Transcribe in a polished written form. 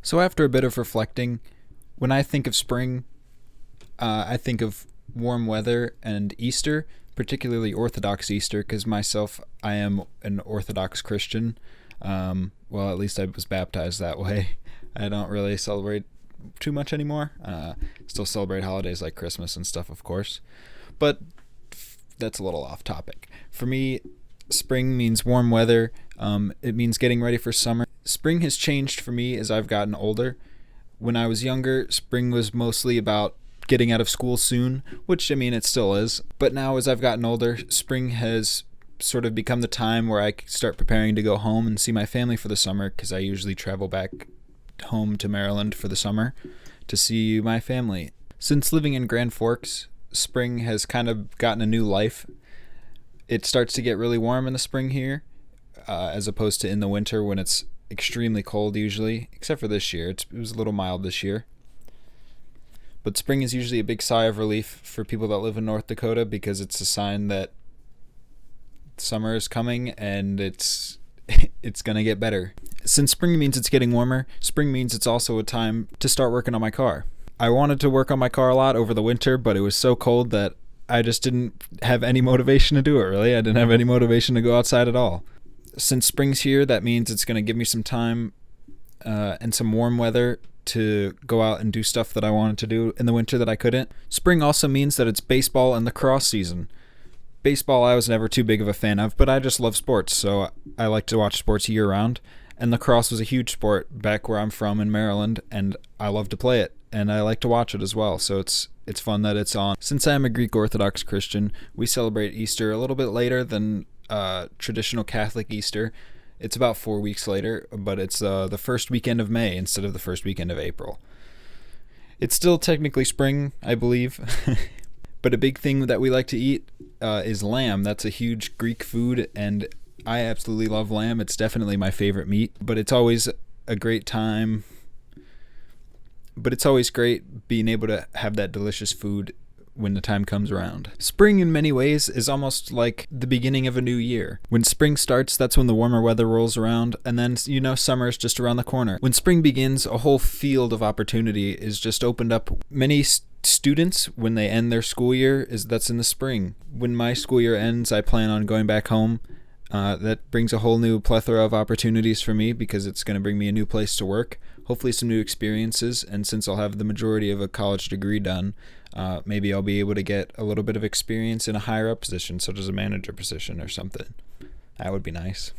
So after a bit of reflecting, when I think of spring, I think of warm weather and Easter, particularly Orthodox Easter, because myself, I am an Orthodox Christian. Well, at least I was baptized that way. I don't really celebrate too much anymore. Still celebrate holidays like Christmas and stuff, of course. But that's a little off topic. For me, spring means warm weather. It means getting ready for summer. Spring has changed for me as I've gotten older. When I was younger, spring was mostly about getting out of school soon, which I mean it still is. But now as I've gotten older, spring has sort of become the time where I start preparing to go home and see my family for the summer, because I usually travel back home to Maryland for the summer to see my family. Since living in Grand Forks, spring has kind of gotten a new life. It starts to get really warm in the spring here, as opposed to in the winter when it's extremely cold usually, except for this year. It was a little mild this year. But spring is usually a big sigh of relief for people that live in North Dakota, because it's a sign that summer is coming and it's going to get better. Since spring means it's getting warmer, spring means it's also a time to start working on my car. I wanted to work on my car a lot over the winter, but it was so cold that I just didn't have any motivation to do it, really. I didn't have any motivation to go outside at all. Since spring's here, that means it's going to give me some time and some warm weather to go out and do stuff that I wanted to do in the winter that I couldn't. Spring also means that it's baseball and lacrosse season. Baseball I was never too big of a fan of, but I just love sports, so I like to watch sports year round. And lacrosse was a huge sport back where I'm from in Maryland, and I love to play it, and I like to watch it as well, so it's fun that it's on. Since I am a Greek Orthodox Christian, we celebrate Easter a little bit later than traditional Catholic Easter. It's about 4 weeks later, but it's the first weekend of May instead of the first weekend of April. It's still technically spring, I believe, but a big thing that we like to eat is lamb. That's a huge Greek food, and I absolutely love lamb. It's definitely my favorite meat, but it's always a great time. But it's always great being able to have that delicious food when the time comes around. Spring in many ways is almost like the beginning of a new year. When spring starts, that's when the warmer weather rolls around, and then, summer is just around the corner. When spring begins, a whole field of opportunity is just opened up. Many students, when they end their school year, that's in the spring. When my school year ends, I plan on going back home. That brings a whole new plethora of opportunities for me, because it's going to bring me a new place to work, hopefully some new experiences, and since I'll have the majority of a college degree done, maybe I'll be able to get a little bit of experience in a higher up position, such as a manager position or something. That would be nice.